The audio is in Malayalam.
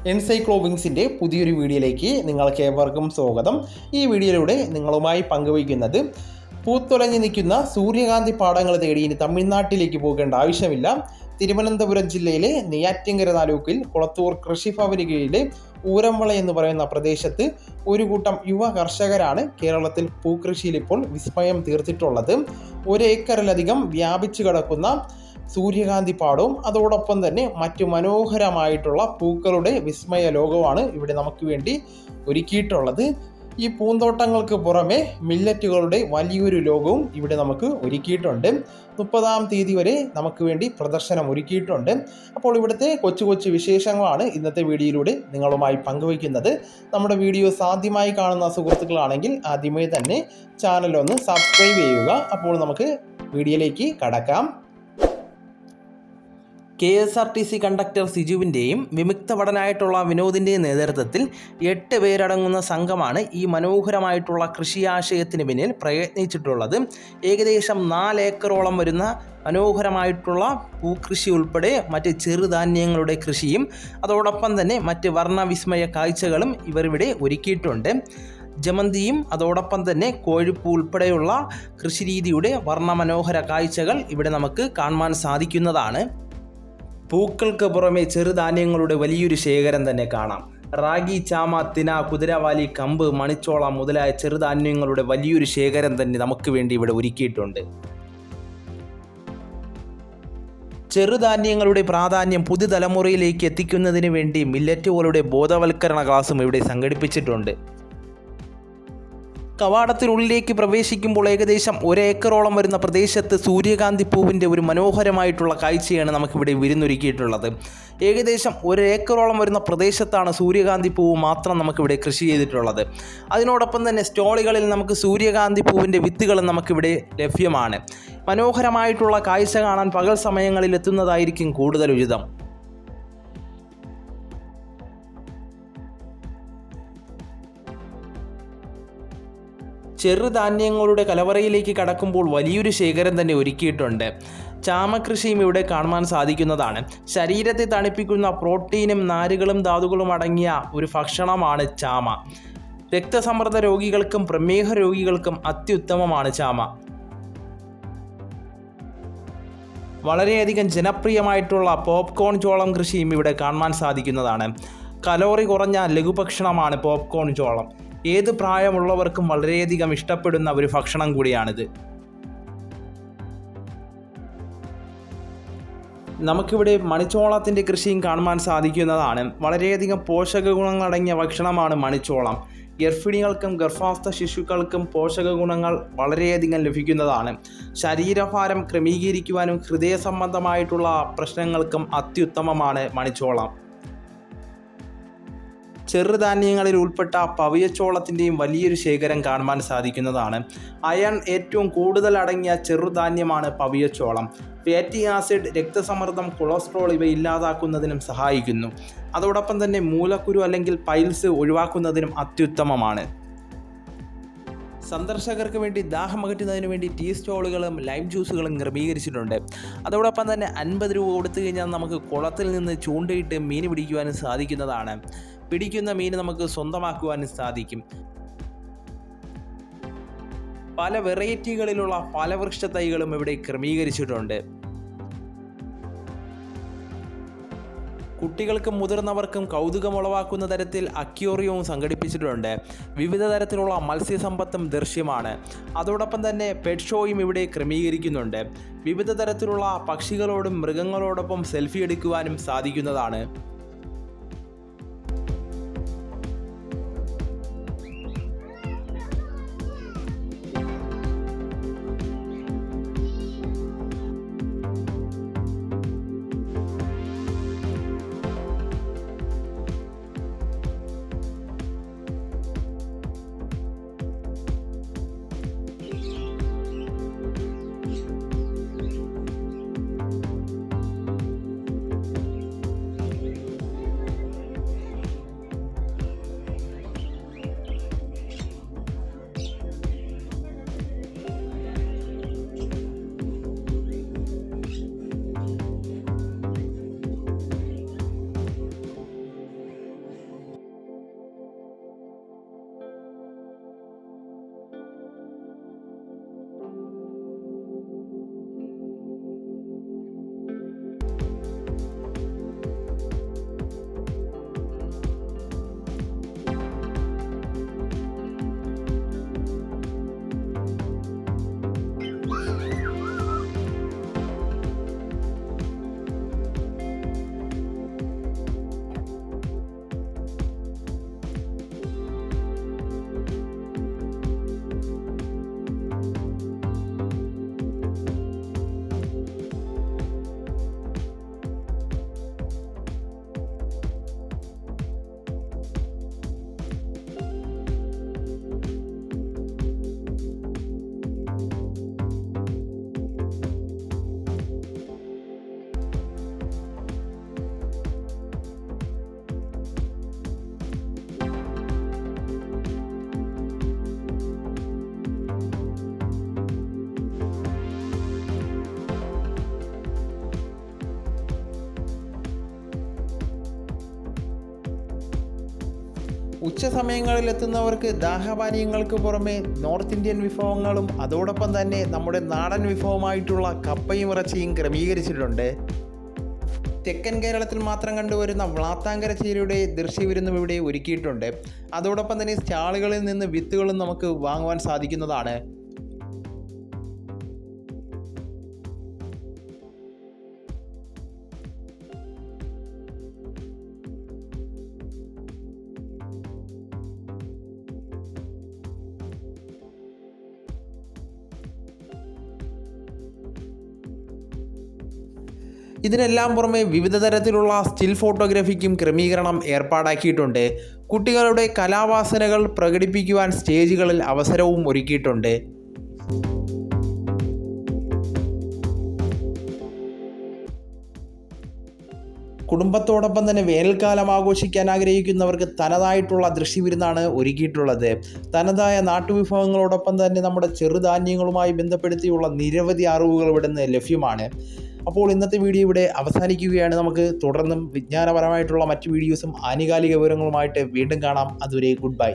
എൻസൈക്ലോവിങ്സിൻ്റെ പുതിയൊരു വീഡിയോയിലേക്ക് നിങ്ങൾക്ക് ഏവർക്കും സ്വാഗതം. ഈ വീഡിയോയിലൂടെ നിങ്ങളുമായി പങ്കുവയ്ക്കുന്നത് പൂത്തുലഞ്ഞു നിൽക്കുന്ന സൂര്യകാന്തി പാടങ്ങൾ തേടി ഇനി തമിഴ്നാട്ടിലേക്ക് പോകേണ്ട ആവശ്യമില്ല. തിരുവനന്തപുരം ജില്ലയിലെ നെയ്യാറ്റിൻകര താലൂക്കിൽ കുളത്തൂർ കൃഷിഭവന് കീഴിലെ ഊരംവള എന്ന് പറയുന്ന പ്രദേശത്ത് ഒരു കൂട്ടം യുവ കർഷകരാണ് കേരളത്തിൽ പൂക്കൃഷിയിൽ ഇപ്പോൾ വിസ്മയം തീർത്തിട്ടുള്ളത്. 1 ഏക്കറിലധികം വ്യാപിച്ചു കിടക്കുന്ന സൂര്യകാന്തി പാടവും അതോടൊപ്പം തന്നെ മറ്റു മനോഹരമായിട്ടുള്ള പൂക്കളുടെ വിസ്മയ ലോകമാണ് ഇവിടെ നമുക്ക് വേണ്ടി ഒരുക്കിയിട്ടുള്ളത്. ഈ പൂന്തോട്ടങ്ങൾക്ക് പുറമെ മില്ലറ്റുകളുടെ വലിയൊരു ലോകവും ഇവിടെ നമുക്ക് ഒരുക്കിയിട്ടുണ്ട്. 30-ാം തീയതി വരെ നമുക്ക് വേണ്ടി പ്രദർശനം ഒരുക്കിയിട്ടുണ്ട്. അപ്പോൾ ഇവിടുത്തെ കൊച്ചു കൊച്ചു വിശേഷങ്ങളാണ് ഇന്നത്തെ വീഡിയോയിലൂടെ നിങ്ങളുമായി പങ്കുവയ്ക്കുന്നത്. നമ്മുടെ വീഡിയോസ് ആദ്യമായി കാണുന്ന സുഹൃത്തുക്കളാണെങ്കിൽ ആദ്യമേ തന്നെ ചാനലൊന്ന് സബ്സ്ക്രൈബ് ചെയ്യുക. അപ്പോൾ നമുക്ക് വീഡിയോയിലേക്ക് കടക്കാം. KSRTC കണ്ടക്ടർ സിജുവിൻ്റെയും വിമുക്ത ഭടനായിട്ടുള്ള വിനോദിൻ്റെയും നേതൃത്വത്തിൽ 8 പേരടങ്ങുന്ന സംഘമാണ് ഈ മനോഹരമായിട്ടുള്ള കൃഷിയാശയത്തിന് പിന്നിൽ പ്രയത്നിച്ചിട്ടുള്ളത്. ഏകദേശം 4 ഏക്കറോളം വരുന്ന മനോഹരമായിട്ടുള്ള പൂക്കൃഷി ഉൾപ്പെടെ മറ്റ് ചെറുധാന്യങ്ങളുടെ കൃഷിയും അതോടൊപ്പം തന്നെ മറ്റ് വർണ്ണവിസ്മയ കാഴ്ചകളും ഇവരിവിടെ ഒരുക്കിയിട്ടുണ്ട്. ജമന്തിയും അതോടൊപ്പം തന്നെ കോഴിപ്പൂ ഉൾപ്പെടെയുള്ള കൃഷിരീതിയുടെ വർണ്ണമനോഹര കാഴ്ചകൾ ഇവിടെ നമുക്ക് കാണുവാൻ സാധിക്കുന്നതാണ്. പൂക്കൾക്ക് പുറമെ ചെറുധാന്യങ്ങളുടെ വലിയൊരു ശേഖരം തന്നെ കാണാം. റാഗി, ചാമ, തിന, കുതിരവാലി, കമ്പ്, മണിച്ചോളം മുതലായ ചെറുധാന്യങ്ങളുടെ വലിയൊരു ശേഖരം തന്നെ നമുക്ക് വേണ്ടി ഇവിടെ ഒരുക്കിയിട്ടുണ്ട്. ചെറുധാന്യങ്ങളുടെ പ്രാധാന്യം പുതുതലമുറയിലേക്ക് എത്തിക്കുന്നതിന് വേണ്ടി മില്ലറ്റുകളുടെ ബോധവൽക്കരണ ക്ലാസും ഇവിടെ സംഘടിപ്പിച്ചിട്ടുണ്ട്. കവാടത്തിനുള്ളിലേക്ക് പ്രവേശിക്കുമ്പോൾ ഏകദേശം 1 ഏക്കറോളം വരുന്ന പ്രദേശത്ത് സൂര്യകാന്തി പൂവിൻ്റെ ഒരു മനോഹരമായിട്ടുള്ള കാഴ്ചയാണ് നമുക്കിവിടെ വിരുന്നൊരുക്കിയിട്ടുള്ളത്. ഏകദേശം 1 ഏക്കറോളം വരുന്ന പ്രദേശത്താണ് സൂര്യകാന്തി പൂവ് മാത്രം നമുക്കിവിടെ കൃഷി ചെയ്തിട്ടുള്ളത്. അതിനോടൊപ്പം തന്നെ സ്റ്റോളുകളിൽ നമുക്ക് സൂര്യകാന്തി പൂവിൻ്റെ വിത്തുകളും നമുക്കിവിടെ ലഭ്യമാണ്. മനോഹരമായിട്ടുള്ള കാഴ്ച കാണാൻ പകൽ സമയങ്ങളിൽ എത്തുന്നതായിരിക്കും കൂടുതൽ ഉചിതം. ചെറുധാന്യങ്ങളുടെ കലവറയിലേക്ക് കടക്കുമ്പോൾ വലിയൊരു ശേഖരം തന്നെ ഒരുക്കിയിട്ടുണ്ട്. ചാമകൃഷിയും ഇവിടെ കാണുവാൻ സാധിക്കുന്നതാണ്. ശരീരത്തെ തണുപ്പിക്കുന്ന പ്രോട്ടീനും നാരുകളും ധാതുക്കളും അടങ്ങിയ ഒരു ഭക്ഷണമാണ് ചാമ. രക്തസമ്മർദ്ദ രോഗികൾക്കും പ്രമേഹ രോഗികൾക്കും അത്യുത്തമമാണ് ചാമ. വളരെയധികം ജനപ്രിയമായിട്ടുള്ള പോപ്കോൺ ചോളം കൃഷിയും ഇവിടെ കാണുവാൻ സാധിക്കുന്നതാണ്. കലോറി കുറഞ്ഞ ലഘുഭക്ഷണമാണ് പോപ്കോൺ ചോളം. ഏത് പ്രായമുള്ളവർക്കും വളരെയധികം ഇഷ്ടപ്പെടുന്ന ഒരു ഭക്ഷണം കൂടിയാണിത്. നമുക്കിവിടെ മണിച്ചോളത്തിൻ്റെ കൃഷിയും കാണുവാൻ സാധിക്കുന്നതാണ്. വളരെയധികം പോഷക ഗുണങ്ങളടങ്ങിയ ഭക്ഷണമാണ് മണിച്ചോളം. ഗർഭിണികൾക്കും ഗർഭാസ്ഥ ശിശുക്കൾക്കും പോഷക ഗുണങ്ങൾ വളരെയധികം ലഭിക്കുന്നതാണ്. ശരീരഭാരം ക്രമീകരിക്കുവാനും ഹൃദയ സംബന്ധമായിട്ടുള്ള പ്രശ്നങ്ങൾക്കും അത്യുത്തമമാണ് മണിച്ചോളം. ചെറുധാന്യങ്ങളിൽ ഉൾപ്പെട്ട പവിയച്ചോളത്തിൻ്റെയും വലിയൊരു ശേഖരം കാണുവാൻ സാധിക്കുന്നതാണ്. അയൺ ഏറ്റവും കൂടുതൽ അടങ്ങിയ ചെറുധാന്യമാണ് പവിയച്ചോളം. ഫാറ്റി ആസിഡ്, രക്തസമ്മർദ്ദം, കൊളസ്ട്രോൾ ഇവ ഇല്ലാതാക്കുന്നതിനും സഹായിക്കുന്നു. അതോടൊപ്പം തന്നെ മൂലക്കുരു അല്ലെങ്കിൽ പൈൽസ് ഒഴിവാക്കുന്നതിനും അത്യുത്തമമാണ്. സന്ദർശകർക്ക് വേണ്ടി ദാഹമകറ്റുന്നതിന് വേണ്ടി ടീ സ്റ്റോളുകളും ലൈം ജ്യൂസുകളും ക്രമീകരിച്ചിട്ടുണ്ട്. അതോടൊപ്പം തന്നെ 50 രൂപ കൊടുത്തു കഴിഞ്ഞാൽ നമുക്ക് കുളത്തിൽ നിന്ന് ചൂണ്ടയിട്ട് മീൻ പിടിക്കുവാനും സാധിക്കുന്നതാണ്. പിടിക്കുന്ന മീൻ നമുക്ക് സ്വന്തമാക്കുവാനും സാധിക്കും. പല വെറൈറ്റികളിലുള്ള ഫലവൃക്ഷ തൈകളും ഇവിടെ ക്രമീകരിച്ചിട്ടുണ്ട്. കുട്ടികൾക്കും മുതിർന്നവർക്കും കൗതുകമുളവാക്കുന്ന തരത്തിൽ അക്വേറിയവും സംഘടിപ്പിച്ചിട്ടുണ്ട്. വിവിധ തരത്തിലുള്ള മത്സ്യസമ്പത്തും ദൃശ്യമാണ്. അതോടൊപ്പം തന്നെ പെറ്റ് ഷോയും ഇവിടെ ക്രമീകരിക്കുന്നുണ്ട്. വിവിധ തരത്തിലുള്ള പക്ഷികളോടും മൃഗങ്ങളോടൊപ്പം സെൽഫി എടുക്കുവാനും സാധിക്കുന്നതാണ്. ഉച്ച സമയങ്ങളിൽ എത്തുന്നവർക്ക് ദാഹപാനീയങ്ങൾക്ക് പുറമെ നോർത്ത് ഇന്ത്യൻ വിഭവങ്ങളും അതോടൊപ്പം തന്നെ നമ്മുടെ നാടൻ വിഭവമായിട്ടുള്ള കപ്പയും ഇറച്ചിയും ക്രമീകരിച്ചിട്ടുണ്ട്. തെക്കൻ കേരളത്തിൽ മാത്രം കണ്ടുവരുന്ന വ്ളാത്താങ്കര ചീരയുടെ ദൃശ്യവിരുന്നും ഇവിടെ ഒരുക്കിയിട്ടുണ്ട്. അതോടൊപ്പം തന്നെ സ്റ്റാളുകളിൽ നിന്ന് വിത്തുകളും നമുക്ക് വാങ്ങുവാൻ സാധിക്കുന്നതാണ്. ഇതിനെല്ലാം പുറമെ വിവിധ തരത്തിലുള്ള സ്റ്റിൽ ഫോട്ടോഗ്രാഫിക്കും ക്രമീകരണം ഏർപ്പാടാക്കിയിട്ടുണ്ട്. കുട്ടികളുടെ കലാവാസനകൾ പ്രകടിപ്പിക്കുവാൻ സ്റ്റേജുകളിൽ അവസരവും ഒരുക്കിയിട്ടുണ്ട്. കുടുംബത്തോടൊപ്പം തന്നെ വേനൽക്കാലം ആഘോഷിക്കാൻ ആഗ്രഹിക്കുന്നവർക്ക് തനതായിട്ടുള്ള ദൃശ്യവിരുന്നാണ് ഒരുക്കിയിട്ടുള്ളത്. തനതായ നാട്ടുവിഭവങ്ങളോടൊപ്പം തന്നെ നമ്മുടെ ചെറുധാന്യങ്ങളുമായി ബന്ധപ്പെടുത്തിയുള്ള നിരവധി അറിവുകൾ ഇവിടെ നിന്ന് ലഭ്യമാണ്. അപ്പോൾ ഇന്നത്തെ വീഡിയോ ഇവിടെ അവസാനിക്കുകയാണ്. നമുക്ക് തുടർന്നും വിജ്ഞാനപരമായിട്ടുള്ള മറ്റ് വീഡിയോസും ആനുകാലിക വിവരങ്ങളുമായിട്ട് വീണ്ടും കാണാം. അതുവരെ ഗുഡ് ബൈ.